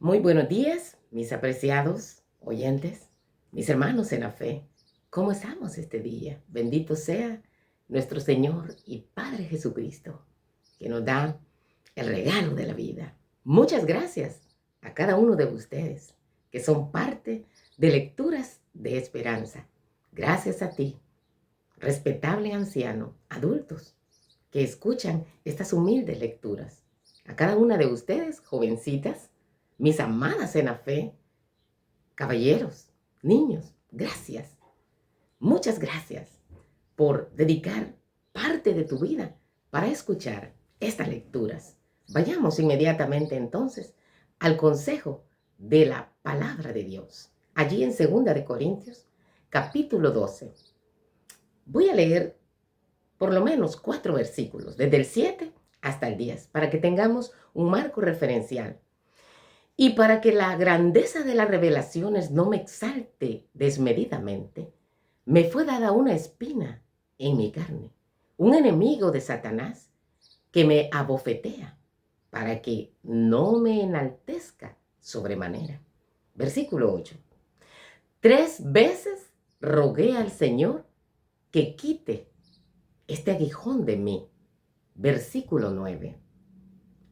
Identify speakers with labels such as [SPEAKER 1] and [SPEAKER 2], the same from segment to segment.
[SPEAKER 1] Muy buenos días, mis apreciados oyentes, mis hermanos en la fe. ¿Cómo estamos este día? Bendito sea nuestro Señor y Padre Jesucristo, que nos da el regalo de la vida. Muchas gracias a cada uno de ustedes, que son parte de Lecturas de Esperanza. Gracias a ti, respetable anciano, adultos, que escuchan estas humildes lecturas. A cada una de ustedes, jovencitas, mis amadas en la fe, caballeros, niños, gracias. Muchas gracias por dedicar parte de tu vida para escuchar estas lecturas. Vayamos inmediatamente entonces al consejo de la palabra de Dios. Allí en 2 de Corintios, capítulo 12. Voy a leer por lo menos 4 versículos, desde el 7 hasta el 10, para que tengamos un marco referencial. Y para que la grandeza de las revelaciones no me exalte desmedidamente, me fue dada una espina en mi carne, un enemigo de Satanás que me abofetea para que no me enaltezca sobremanera. Versículo 8. 3 veces rogué al Señor que quite este aguijón de mí. Versículo 9.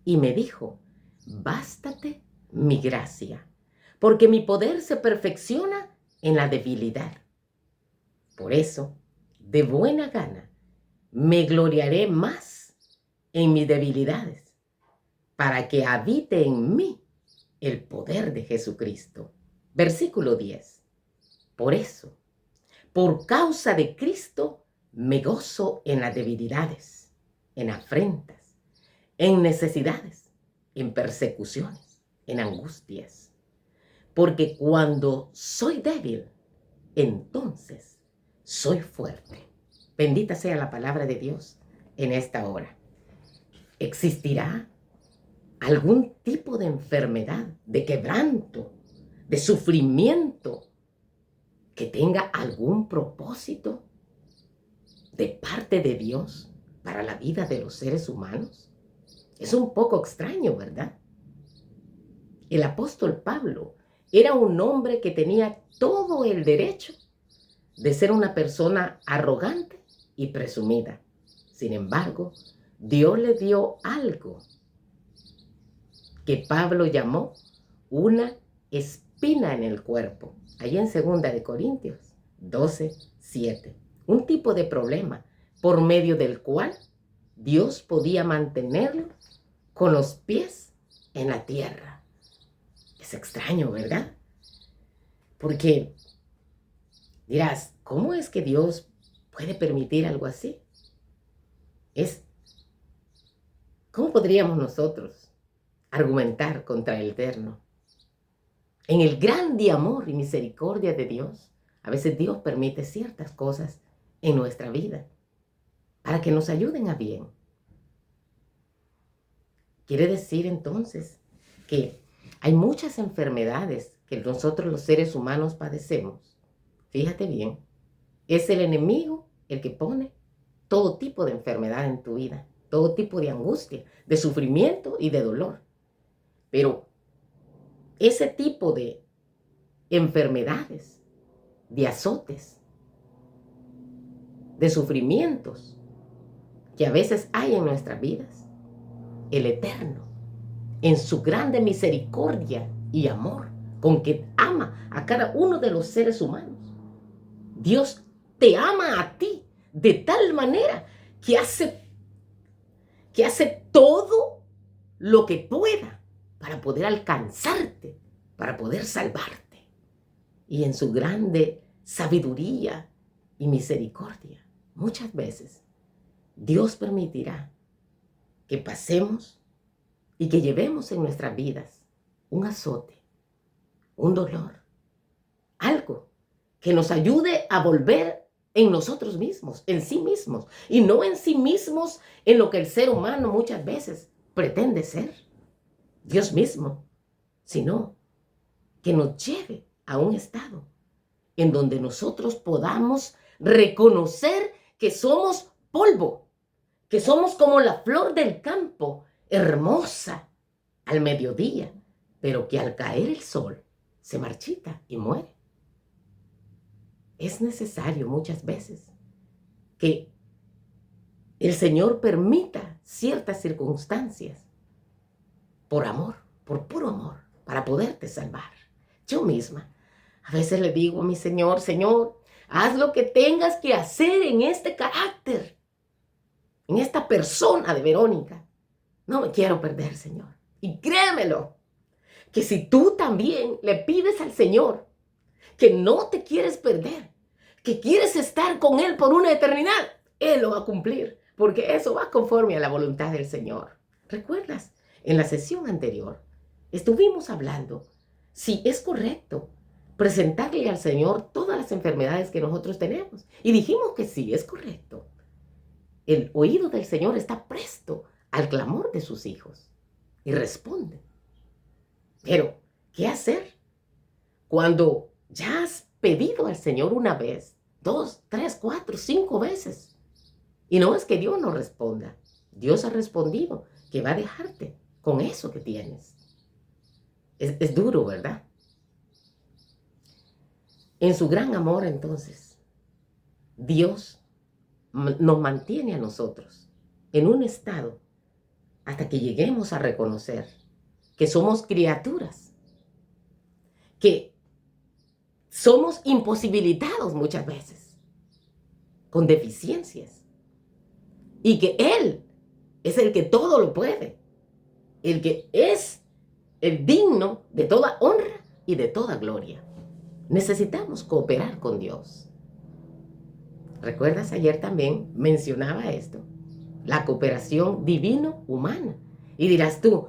[SPEAKER 1] Y me dijo, bástate mi gracia, porque mi poder se perfecciona en la debilidad. Por eso, de buena gana, me gloriaré más en mis debilidades, para que habite en mí el poder de Jesucristo. Versículo 10. Por eso, por causa de Cristo, me gozo en las debilidades, en afrentas, en necesidades, en persecuciones, en angustias. Porque cuando soy débil, entonces soy fuerte. Bendita sea la palabra de Dios en esta hora. ¿Existirá algún tipo de enfermedad, de quebranto, de sufrimiento que tenga algún propósito de parte de Dios para la vida de los seres humanos? Es un poco extraño, ¿verdad? El apóstol Pablo era un hombre que tenía todo el derecho de ser una persona arrogante y presumida. Sin embargo, Dios le dio algo que Pablo llamó una espina en el cuerpo. Allí en 2 de Corintios 12, 7. Un tipo de problema por medio del cual Dios podía mantenerlo con los pies en la tierra. Es extraño, ¿verdad? Porque dirás, ¿cómo es que Dios puede permitir algo así? ¿Cómo podríamos nosotros argumentar contra el Eterno? En el grande amor y misericordia de Dios, a veces Dios permite ciertas cosas en nuestra vida para que nos ayuden a bien. Quiere decir entonces que hay muchas enfermedades que nosotros los seres humanos padecemos. Fíjate bien, es el enemigo el que pone todo tipo de enfermedad en tu vida, todo tipo de angustia, de sufrimiento y de dolor. Pero ese tipo de enfermedades, de azotes, de sufrimientos que a veces hay en nuestras vidas, el Eterno, en su grande misericordia y amor con que ama a cada uno de los seres humanos, Dios te ama a ti de tal manera que hace todo lo que pueda para poder alcanzarte, para poder salvarte. Y en su grande sabiduría y misericordia, muchas veces Dios permitirá que pasemos y que llevemos en nuestras vidas un azote, un dolor, algo que nos ayude a volver en nosotros mismos, en sí mismos, y no en sí mismos en lo que el ser humano muchas veces pretende ser, Dios mismo, sino que nos lleve a un estado en donde nosotros podamos reconocer que somos polvo, que somos como la flor del campo, hermosa al mediodía, pero que al caer el sol se marchita y muere. Es necesario muchas veces que el Señor permita ciertas circunstancias por amor, por puro amor, para poderte salvar. Yo misma a veces le digo a mi Señor, Señor, haz lo que tengas que hacer en este carácter, en esta persona de Verónica. No me quiero perder, Señor. Y créemelo, que si tú también le pides al Señor que no te quieres perder, que quieres estar con Él por una eternidad, Él lo va a cumplir, porque eso va conforme a la voluntad del Señor. ¿Recuerdas? En la sesión anterior estuvimos hablando si es correcto presentarle al Señor todas las enfermedades que nosotros tenemos. Y dijimos que sí, es correcto. El oído del Señor está presto al clamor de sus hijos y responde. Pero, ¿qué hacer cuando ya has pedido al Señor una vez, 2, 3, 4, 5 veces? Y no es que Dios no responda. Dios ha respondido que va a dejarte con eso que tienes. Es duro, ¿verdad? En su gran amor, entonces, Dios nos mantiene a nosotros en un estado hasta que lleguemos a reconocer que somos criaturas, que somos imposibilitados muchas veces, con deficiencias, y que Él es el que todo lo puede, el que es el digno de toda honra y de toda gloria. Necesitamos cooperar con Dios. ¿Recuerdas? Ayer también mencionaba esto, la cooperación divino-humana. Y dirás tú,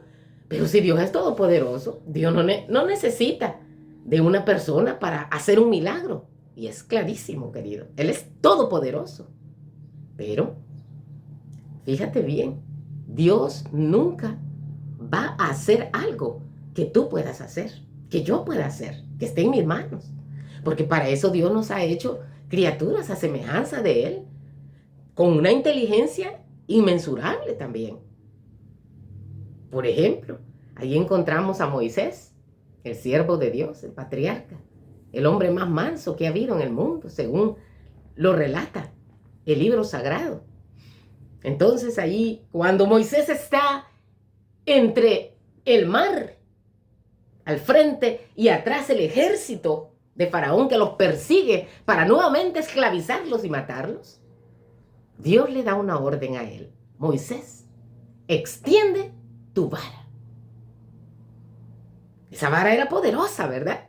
[SPEAKER 1] pero si Dios es todopoderoso, Dios no necesita de una persona para hacer un milagro. Y es clarísimo, querido. Él es todopoderoso. Pero, fíjate bien, Dios nunca va a hacer algo que tú puedas hacer, que yo pueda hacer, que esté en mis manos. Porque para eso Dios nos ha hecho criaturas a semejanza de Él, con una inteligencia inmensurable también. Por ejemplo, ahí encontramos a Moisés, el siervo de Dios, el patriarca, el hombre más manso que ha habido en el mundo, según lo relata el libro sagrado. Entonces ahí, cuando Moisés está entre el mar, al frente y atrás el ejército de Faraón que los persigue para nuevamente esclavizarlos y matarlos, Dios le da una orden a él. Moisés, extiende tu vara. Esa vara era poderosa, ¿verdad?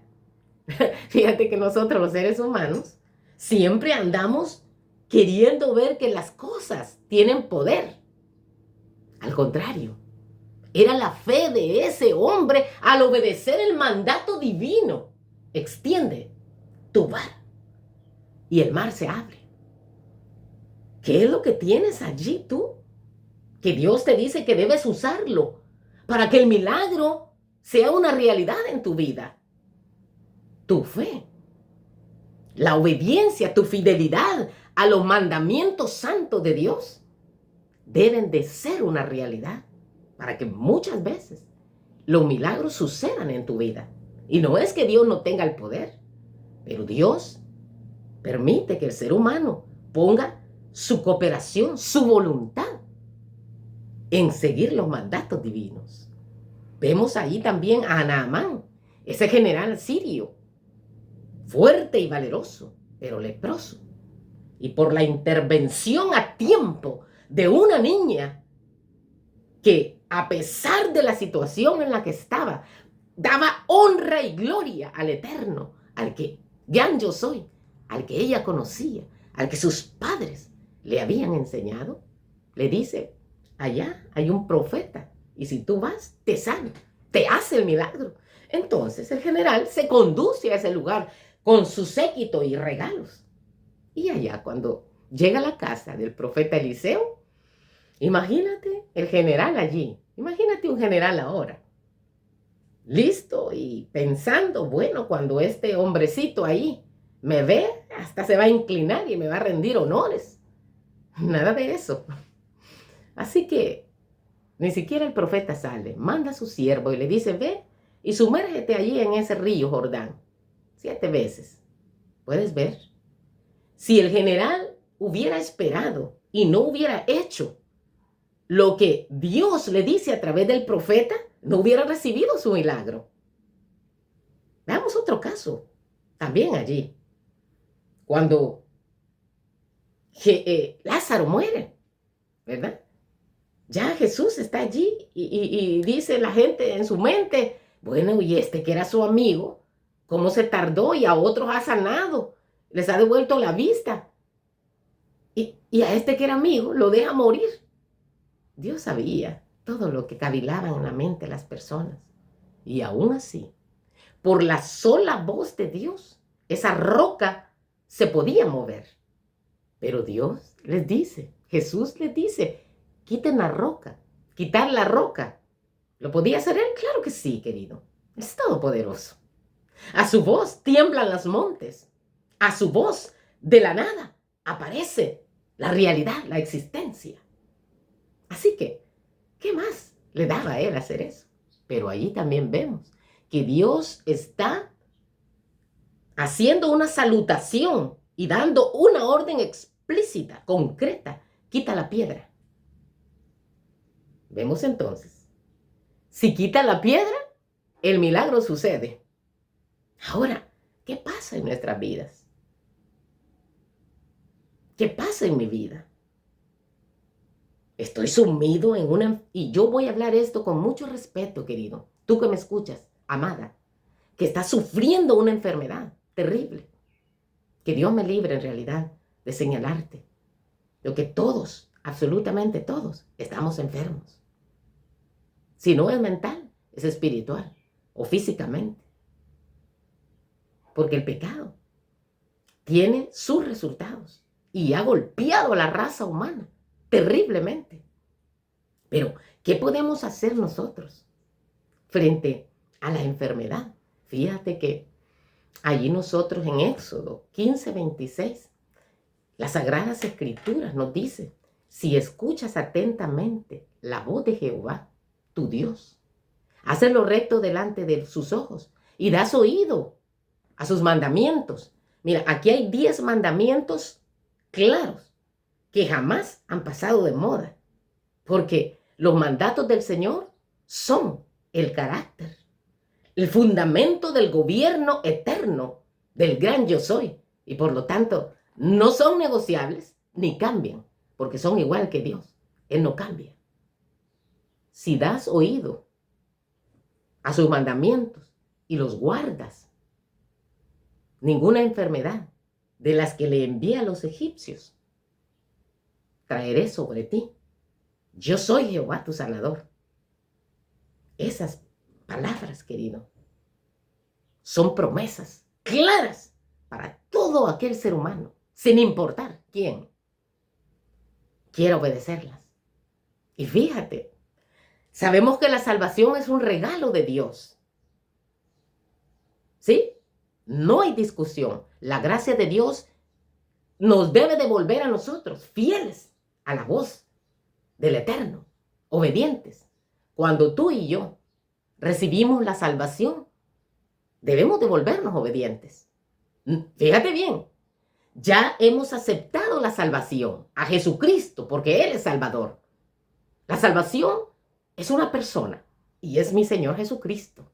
[SPEAKER 1] Fíjate que nosotros los seres humanos siempre andamos queriendo ver que las cosas tienen poder. Al contrario, era la fe de ese hombre al obedecer el mandato divino. Extiende tu vara y el mar se abre. ¿Qué es lo que tienes allí tú? Que Dios te dice que debes usarlo para que el milagro sea una realidad en tu vida. Tu fe, la obediencia, tu fidelidad a los mandamientos santos de Dios deben de ser una realidad para que muchas veces los milagros sucedan en tu vida. Y no es que Dios no tenga el poder, pero Dios permite que el ser humano ponga su cooperación, su voluntad en seguir los mandatos divinos. Vemos ahí también a Naamán, ese general sirio, fuerte y valeroso, pero leproso. Y por la intervención a tiempo de una niña que, a pesar de la situación en la que estaba, daba honra y gloria al Eterno, al que gran yo soy, al que ella conocía, al que sus padres le habían enseñado, le dice, allá hay un profeta, y si tú vas, te sana, te hace el milagro. Entonces el general se conduce a ese lugar con su séquito y regalos. Y allá cuando llega a la casa del profeta Eliseo, imagínate el general allí, imagínate un general ahora, listo y pensando, bueno, cuando este hombrecito ahí me ve, hasta se va a inclinar y me va a rendir honores. Nada de eso. Así que ni siquiera el profeta sale, manda a su siervo y le dice, ve y sumérgete allí en ese río Jordán 7 veces. ¿Puedes ver? Si el general hubiera esperado y no hubiera hecho lo que Dios le dice a través del profeta, no hubiera recibido su milagro. Veamos otro caso, también allí, cuando Lázaro muere, ¿verdad? Ya Jesús está allí y dice la gente en su mente, bueno, y este que era su amigo, ¿cómo se tardó? Y a otros ha sanado, les ha devuelto la vista. Y a este que era amigo lo deja morir. Dios sabía todo lo que cavilaban en la mente las personas. Y aún así, por la sola voz de Dios, esa roca se podía mover. Pero Dios les dice, Jesús les dice, quiten la roca, quitar la roca. ¿Lo podía hacer él? Claro que sí, querido. Es todopoderoso. A su voz tiemblan los montes. A su voz, de la nada, aparece la realidad, la existencia. Así que, ¿qué más le daba a él hacer eso? Pero ahí también vemos que Dios está haciendo una salutación y dando una orden explícita, concreta. Quita la piedra. Vemos entonces, si quita la piedra, el milagro sucede. Ahora, ¿qué pasa en nuestras vidas? ¿Qué pasa en mi vida? Estoy sumido en una... Y yo voy a hablar esto con mucho respeto, querido. Tú que me escuchas, amada, que estás sufriendo una enfermedad terrible. Que Dios me libre en realidad de señalarte. Lo que todos, absolutamente todos, estamos enfermos. Si no es mental, es espiritual o físicamente. Porque el pecado tiene sus resultados y ha golpeado a la raza humana terriblemente. Pero, ¿qué podemos hacer nosotros frente a la enfermedad? Fíjate que allí nosotros en Éxodo 15:26, las Sagradas Escrituras nos dice, si escuchas atentamente la voz de Jehová, tu Dios, haces lo recto delante de sus ojos y das oído a sus mandamientos. Mira, aquí hay 10 mandamientos claros que jamás han pasado de moda, porque los mandatos del Señor son el carácter, el fundamento del gobierno eterno del gran yo soy, y por lo tanto no son negociables ni cambian, porque son igual que Dios. Él no cambia. Si das oído a sus mandamientos y los guardas, ninguna enfermedad de las que le envié a los egipcios traeré sobre ti. Yo soy Jehová tu sanador. Esas palabras, querido, son promesas claras para todo aquel ser humano, sin importar quién quiera obedecerlas. Y fíjate, sabemos que la salvación es un regalo de Dios. ¿Sí? No hay discusión. La gracia de Dios nos debe devolver a nosotros, fieles a la voz del Eterno, obedientes. Cuando tú y yo recibimos la salvación, debemos devolvernos obedientes. Fíjate bien, ya hemos aceptado la salvación a Jesucristo porque Él es Salvador. La salvación es una persona y es mi Señor Jesucristo.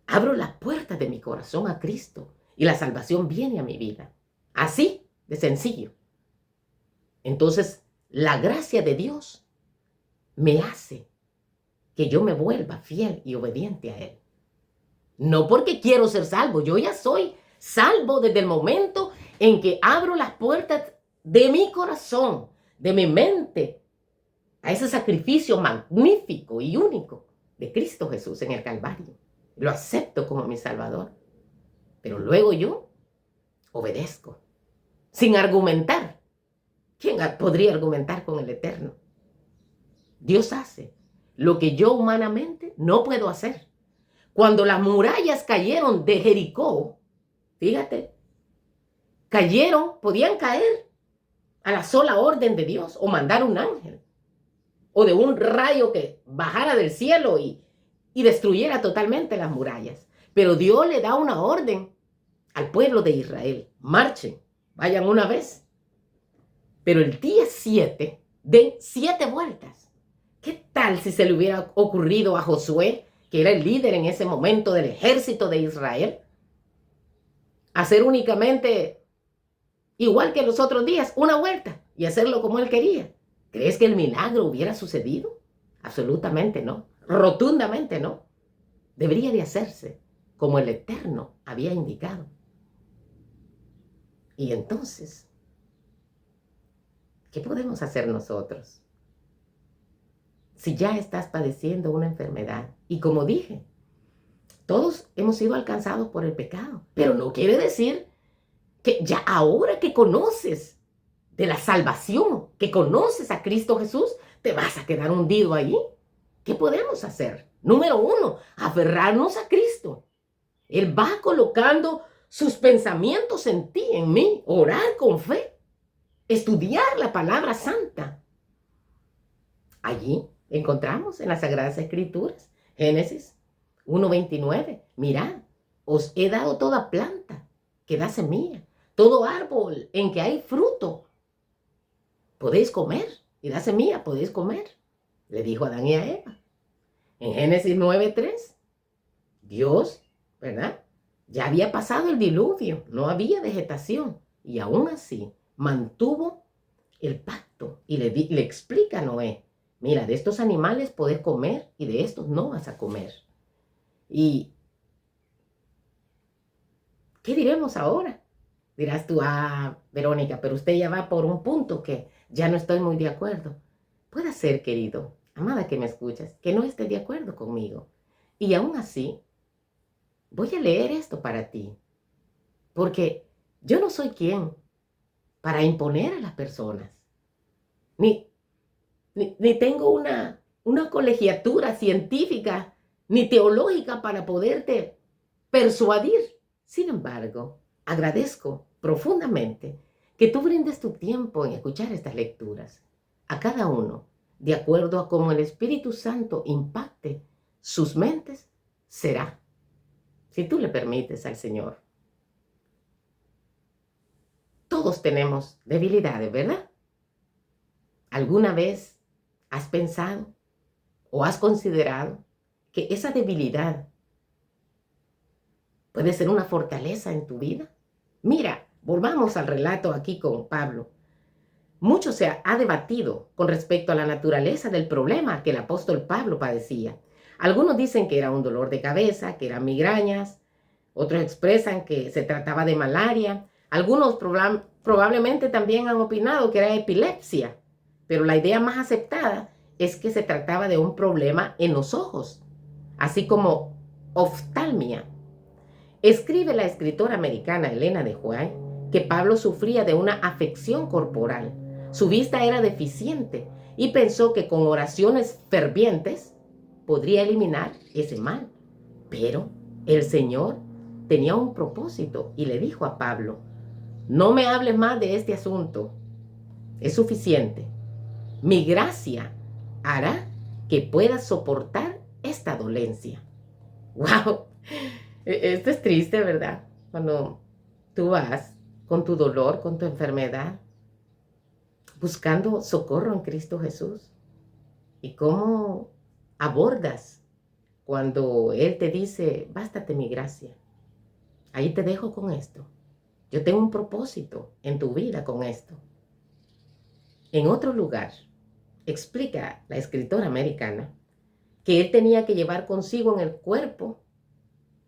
[SPEAKER 1] Abro la puerta de mi corazón a Cristo y la salvación viene a mi vida. Así de sencillo. Entonces, la gracia de Dios me hace que yo me vuelva fiel y obediente a Él. No porque quiero ser salvo, yo ya soy salvo desde el momento en que abro las puertas de mi corazón, de mi mente, a ese sacrificio magnífico y único de Cristo Jesús en el Calvario. Lo acepto como mi Salvador. Pero luego yo obedezco, sin argumentar. ¿Quién podría argumentar con el Eterno? Dios hace lo que yo humanamente no puedo hacer. Cuando las murallas cayeron de Jericó, fíjate, podían caer a la sola orden de Dios o mandar un ángel o de un rayo que bajara del cielo y y destruyera totalmente las murallas. Pero Dios le da una orden al pueblo de Israel. Marchen, vayan una vez. Pero el día 7, den 7 vueltas. ¿Qué tal si se le hubiera ocurrido a Josué, que era el líder en ese momento del ejército de Israel, hacer únicamente, igual que los otros días, una vuelta y hacerlo como él quería? ¿Crees que el milagro hubiera sucedido? Absolutamente no. Rotundamente no. Debería de hacerse como el Eterno había indicado. Y entonces, ¿qué podemos hacer nosotros? Si ya estás padeciendo una enfermedad, y como dije, todos hemos sido alcanzados por el pecado, pero no quiere decir que ya ahora que conoces de la salvación, que conoces a Cristo Jesús, te vas a quedar hundido ahí. ¿Qué podemos hacer? Número 1, aferrarnos a Cristo. Él va colocando sus pensamientos en ti, en mí, orar con fe, estudiar la palabra santa. Allí encontramos en las Sagradas Escrituras, Génesis 1:29, mirad, os he dado toda planta que da semilla, todo árbol en que hay fruto, podéis comer, y da semilla, podéis comer, le dijo a Adán y a Eva. En Génesis 9:3, Dios, ¿verdad? Ya había pasado el diluvio, no había vegetación, y aún así mantuvo el pacto y le explica a Noé, mira, de estos animales podés comer y de estos no vas a comer. ¿Y qué diremos ahora? Dirás tú, Verónica, pero usted ya va por un punto que ya no estoy muy de acuerdo. Puede ser, querido, amada que me escuchas, que no estés de acuerdo conmigo. Y aún así, voy a leer esto para ti, porque yo no soy quien para imponer a las personas, ni tengo una colegiatura científica ni teológica para poderte persuadir. Sin embargo, agradezco profundamente que tú brindes tu tiempo en escuchar estas lecturas, a cada uno, de acuerdo a cómo el Espíritu Santo impacte sus mentes, será, si tú le permites al Señor. Todos tenemos debilidades, ¿verdad? ¿Alguna vez has pensado o has considerado que esa debilidad puede ser una fortaleza en tu vida? Mira, volvamos al relato aquí con Pablo. Mucho se ha debatido con respecto a la naturaleza del problema que el apóstol Pablo padecía. Algunos dicen que era un dolor de cabeza, que eran migrañas. Otros expresan que se trataba de malaria. Algunos probablemente también han opinado que era epilepsia. Pero la idea más aceptada es que se trataba de un problema en los ojos, así como oftalmia. Escribe la escritora americana Elena de White que Pablo sufría de una afección corporal. Su vista era deficiente y pensó que con oraciones fervientes podría eliminar ese mal. Pero el Señor tenía un propósito y le dijo a Pablo, no me hables más de este asunto, es suficiente. Mi gracia hará que puedas soportar esta dolencia. ¡Wow! Esto es triste, ¿verdad? Cuando tú vas con tu dolor, con tu enfermedad, buscando socorro en Cristo Jesús. ¿Y cómo abordas cuando Él te dice, bástate mi gracia? Ahí te dejo con esto. Yo tengo un propósito en tu vida con esto. En otro lugar, explica la escritora americana que Él tenía que llevar consigo en el cuerpo,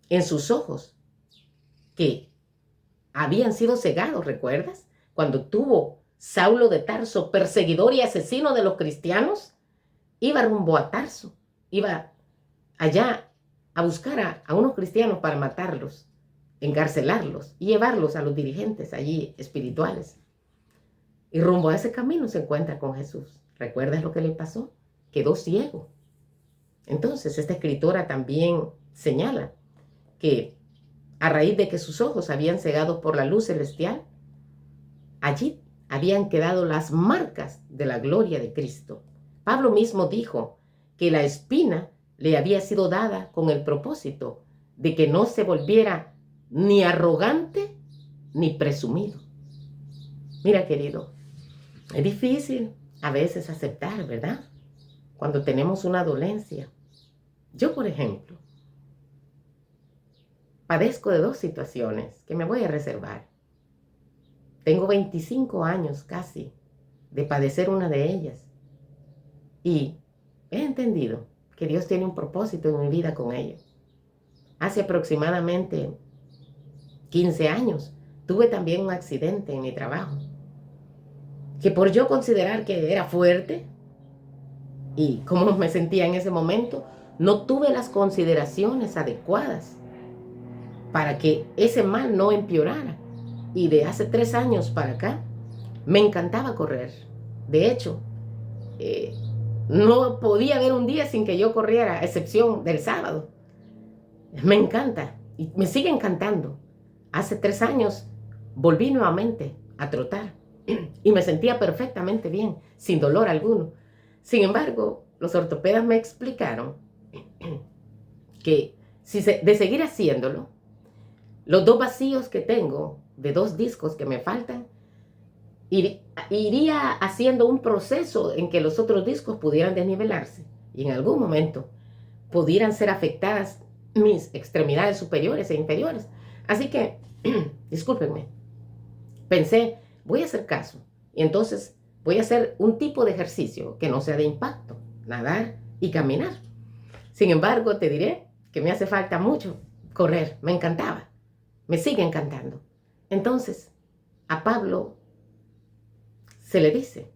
[SPEAKER 1] en sus ojos, que habían sido cegados, ¿recuerdas? Cuando tuvo Saulo de Tarso, perseguidor y asesino de los cristianos, iba rumbo a Tarso, iba allá a buscar a unos cristianos para matarlos, encarcelarlos y llevarlos a los dirigentes allí espirituales. Y rumbo a ese camino se encuentra con Jesús. ¿Recuerdas lo que le pasó? Quedó ciego. Entonces, esta escritora también señala que a raíz de que sus ojos habían cegado por la luz celestial, allí habían quedado las marcas de la gloria de Cristo. Pablo mismo dijo que la espina le había sido dada con el propósito de que no se volviera ni arrogante ni presumido. Mira, querido, es difícil a veces aceptar, ¿verdad? Cuando tenemos una dolencia. Yo, por ejemplo, padezco de 2 situaciones que me voy a reservar. Tengo 25 años casi de padecer una de ellas. Y he entendido que Dios tiene un propósito en mi vida con ello. Hace aproximadamente 15 años tuve también un accidente en mi trabajo, que por yo considerar que era fuerte y cómo me sentía en ese momento, no tuve las consideraciones adecuadas para que ese mal no empeorara. Y de hace 3 años para acá, me encantaba correr. De hecho, no podía haber un día sin que yo corriera, a excepción del sábado. Me encanta y me sigue encantando. Hace 3 años volví nuevamente a trotar y me sentía perfectamente bien, sin dolor alguno. Sin embargo, los ortopedas me explicaron que de seguir haciéndolo, los 2 vacíos que tengo, de 2 discos que me faltan, iría haciendo un proceso en que los otros discos pudieran desnivelarse y en algún momento pudieran ser afectadas mis extremidades superiores e inferiores. Así que, discúlpenme, pensé, voy a hacer caso y entonces voy a hacer un tipo de ejercicio que no sea de impacto, nadar y caminar. Sin embargo, te diré que me hace falta mucho correr, me encantaba, me sigue encantando. Entonces, a Pablo se le dice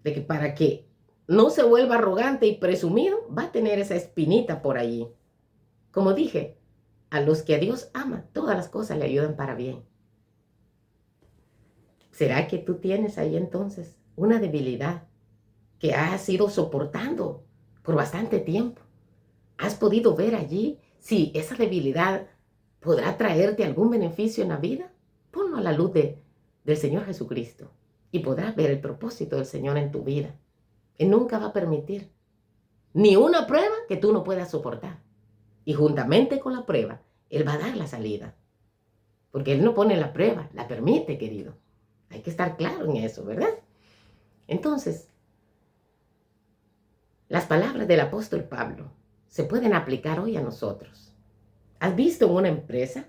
[SPEAKER 1] de que para que no se vuelva arrogante y presumido, va a tener esa espinita por allí. Como dije, a los que a Dios ama, todas las cosas le ayudan para bien. ¿Será que tú tienes ahí entonces una debilidad que has ido soportando por bastante tiempo? ¿Has podido ver allí si esa debilidad podrá traerte algún beneficio en la vida? Ponlo a la luz del Señor Jesucristo y podrás ver el propósito del Señor en tu vida. Él nunca va a permitir ni una prueba que tú no puedas soportar. Y juntamente con la prueba, Él va a dar la salida. Porque Él no pone la prueba, la permite, querido. Hay que estar claro en eso, ¿verdad? Entonces, las palabras del apóstol Pablo se pueden aplicar hoy a nosotros. ¿Has visto en una empresa,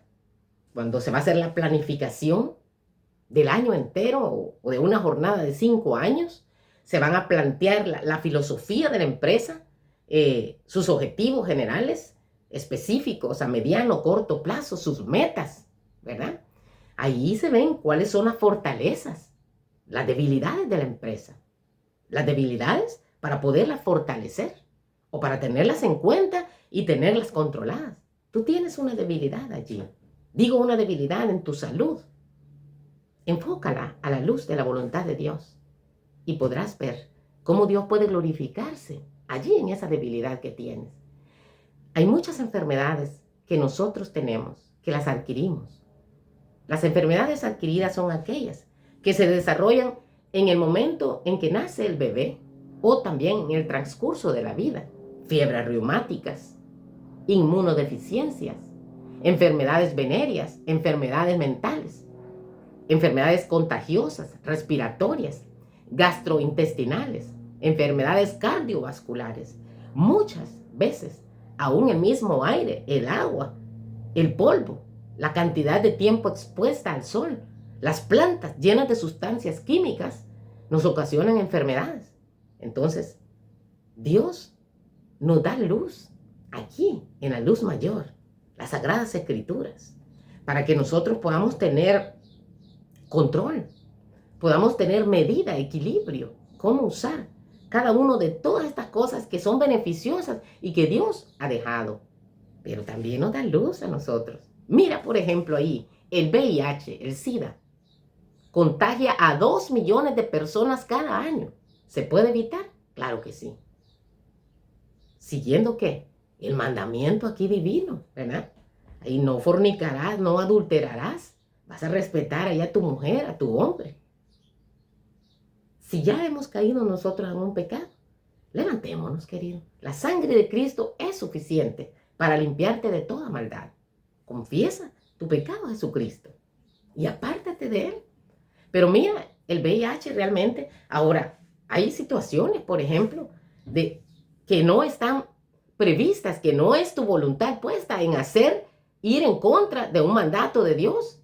[SPEAKER 1] cuando se va a hacer la planificación del año entero o de una jornada de 5 años, se van a plantear la filosofía de la empresa, sus objetivos generales, específicos a mediano, corto plazo, sus metas, ¿verdad? Ahí se ven cuáles son las fortalezas, las debilidades de la empresa. Las debilidades para poderlas fortalecer o para tenerlas en cuenta y tenerlas controladas. Tú tienes una debilidad allí. Digo, una debilidad en tu salud. Enfócala a la luz de la voluntad de Dios y podrás ver cómo Dios puede glorificarse allí en esa debilidad que tienes. Hay muchas enfermedades que nosotros tenemos, que las adquirimos. Las enfermedades adquiridas son aquellas que se desarrollan en el momento en que nace el bebé o también en el transcurso de la vida. Fiebres reumáticas, inmunodeficiencias, enfermedades venéreas, enfermedades mentales, enfermedades contagiosas, respiratorias, gastrointestinales, enfermedades cardiovasculares. Muchas veces, aún el mismo aire, el agua, el polvo, la cantidad de tiempo expuesta al sol, las plantas llenas de sustancias químicas, nos ocasionan enfermedades. Entonces, Dios nos da luz aquí, en la luz mayor, las Sagradas Escrituras, para que nosotros podamos tener control, podamos tener medida, equilibrio, cómo usar cada uno de todas estas cosas que son beneficiosas y que Dios ha dejado. Pero también nos da luz a nosotros. Mira, por ejemplo, ahí, el VIH, el SIDA, contagia a 2 millones de personas cada año. ¿Se puede evitar? Claro que sí. ¿Siguiendo qué? El mandamiento aquí divino, ¿verdad? Ahí no fornicarás, no adulterarás. Vas a respetar ahí a tu mujer, a tu hombre. Si ya hemos caído nosotros en un pecado, Levantémonos, querido. La sangre de Cristo es suficiente para limpiarte de toda maldad. Confiesa tu pecado a Jesucristo y apártate de él. Pero mira, el VIH realmente, ahora, hay situaciones, por ejemplo, de que no están previstas, que no es tu voluntad puesta en ir en contra de un mandato de Dios,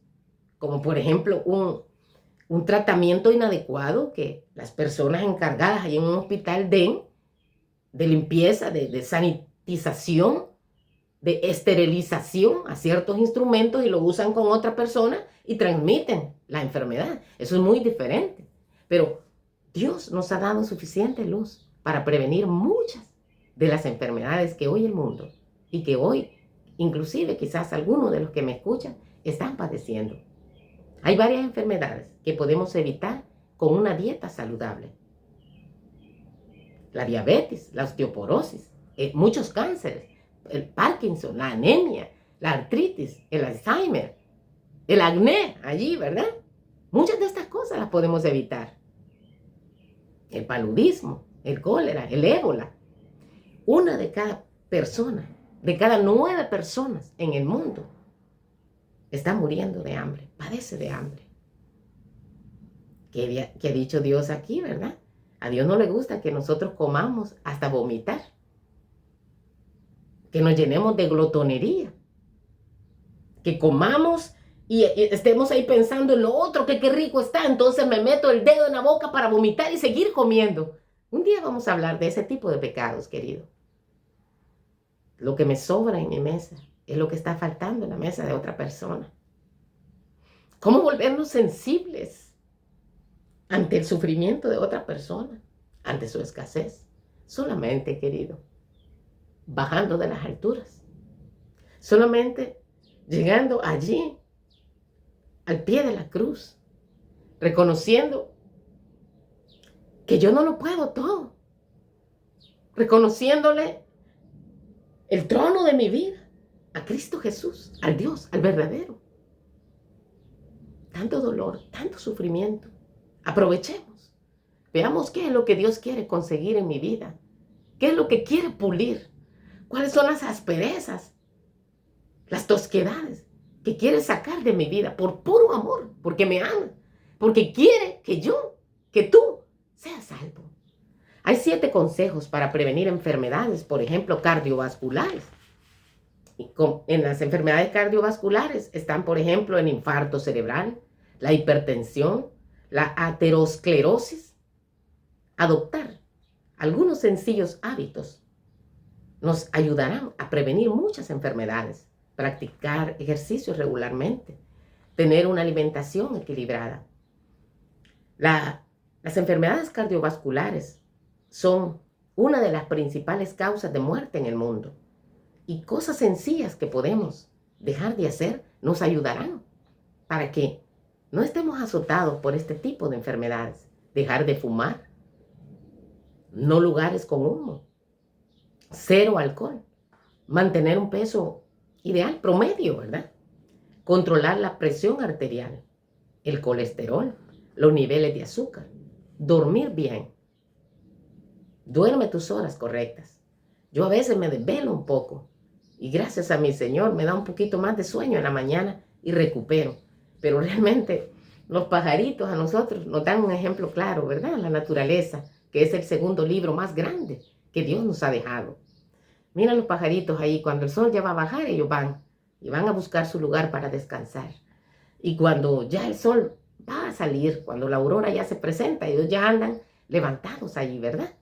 [SPEAKER 1] como por ejemplo un tratamiento inadecuado que las personas encargadas ahí en un hospital den de limpieza, de sanitización, de esterilización a ciertos instrumentos y lo usan con otra persona y transmiten la enfermedad. Eso es muy diferente. Pero Dios nos ha dado suficiente luz para prevenir muchas de las enfermedades que hoy el mundo y que hoy, inclusive quizás algunos de los que me escuchan, están padeciendo. Hay varias enfermedades que podemos evitar con una dieta saludable. La diabetes, la osteoporosis, muchos cánceres, el Parkinson, la anemia, la artritis, el Alzheimer, el acné, allí, ¿verdad? Muchas de estas cosas las podemos evitar. El paludismo, el cólera, el ébola. Una de cada persona, de cada 9 personas en el mundo, está muriendo de hambre, padece de hambre. ¿Qué ha dicho Dios aquí, verdad? A Dios no le gusta que nosotros comamos hasta vomitar, que nos llenemos de glotonería, que comamos y estemos ahí pensando en lo otro, que qué rico está, entonces me meto el dedo en la boca para vomitar y seguir comiendo. Un día vamos a hablar de ese tipo de pecados, querido. Lo que me sobra en mi mesa es lo que está faltando en la mesa de otra persona. ¿Cómo volvernos sensibles ante el sufrimiento de otra persona, ante su escasez? Solamente, querido, bajando de las alturas. Solamente llegando allí, al pie de la cruz, reconociendo que yo no lo puedo todo, reconociéndole el trono de mi vida a Cristo Jesús, al Dios, al verdadero. Tanto dolor, tanto sufrimiento. Aprovechemos. Veamos qué es lo que Dios quiere conseguir en mi vida. ¿Qué es lo que quiere pulir? ¿Cuáles son las asperezas, las tosquedades que quiere sacar de mi vida por puro amor? Porque me ama. Porque quiere que tú seas salvo. Hay 7 consejos para prevenir enfermedades, por ejemplo, cardiovasculares. En las enfermedades cardiovasculares están, por ejemplo, el infarto cerebral, la hipertensión, la aterosclerosis. Adoptar algunos sencillos hábitos nos ayudarán a prevenir muchas enfermedades. Practicar ejercicio regularmente, tener una alimentación equilibrada. Las enfermedades cardiovasculares son una de las principales causas de muerte en el mundo. Y cosas sencillas que podemos dejar de hacer nos ayudarán para que no estemos azotados por este tipo de enfermedades. Dejar de fumar, no lugares con humo, 0 alcohol, mantener un peso ideal, promedio, ¿verdad? Controlar la presión arterial, el colesterol, los niveles de azúcar, dormir bien. Duerme tus horas correctas. Yo a veces me desvelo un poco y gracias a mi Señor me da un poquito más de sueño en la mañana y recupero. Pero realmente los pajaritos a nosotros nos dan un ejemplo claro, ¿verdad? La naturaleza, que es el segundo libro más grande que Dios nos ha dejado. Mira los pajaritos ahí, cuando el sol ya va a bajar, ellos van a buscar su lugar para descansar. Y cuando ya el sol va a salir, cuando la aurora ya se presenta, ellos ya andan levantados allí, ¿verdad?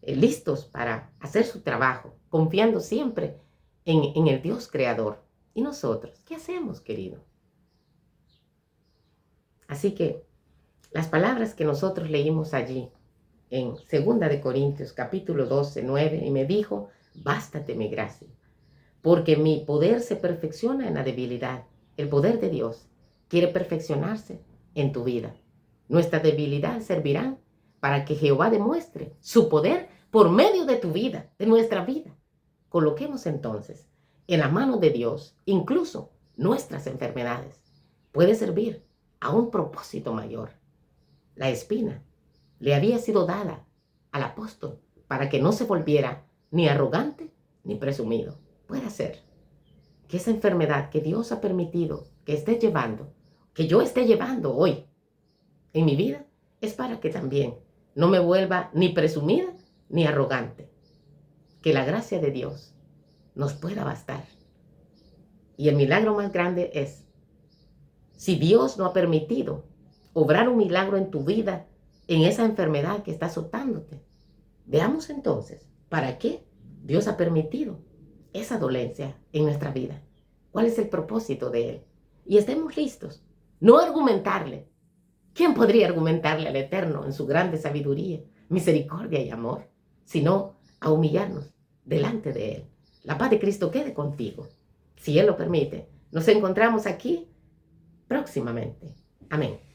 [SPEAKER 1] Listos para hacer su trabajo, confiando siempre en el Dios creador. ¿Y nosotros? ¿Qué hacemos, querido? Así que las palabras que nosotros leímos allí en 2 de Corintios capítulo 12, 9, y me dijo, bástate mi gracia, porque mi poder se perfecciona en la debilidad. El poder de Dios quiere perfeccionarse en tu vida. Nuestra debilidad servirá para que Jehová demuestre su poder por medio de tu vida, de nuestra vida. Coloquemos entonces en la mano de Dios incluso nuestras enfermedades. Puede servir a un propósito mayor. La espina le había sido dada al apóstol para que no se volviera ni arrogante ni presumido. Puede ser que esa enfermedad que Dios ha permitido que esté llevando, que yo esté llevando hoy en mi vida, es para que también no me vuelva ni presumida ni arrogante. Que la gracia de Dios nos pueda bastar. Y el milagro más grande es, si Dios no ha permitido obrar un milagro en tu vida, en esa enfermedad que está azotándote, veamos entonces, ¿para qué Dios ha permitido esa dolencia en nuestra vida? ¿Cuál es el propósito de Él? Y estemos listos, no argumentarle. ¿Quién podría argumentarle al Eterno en su grande sabiduría, misericordia y amor? Sino a humillarnos delante de Él. La paz de Cristo quede contigo. Si Él lo permite, nos encontramos aquí próximamente. Amén.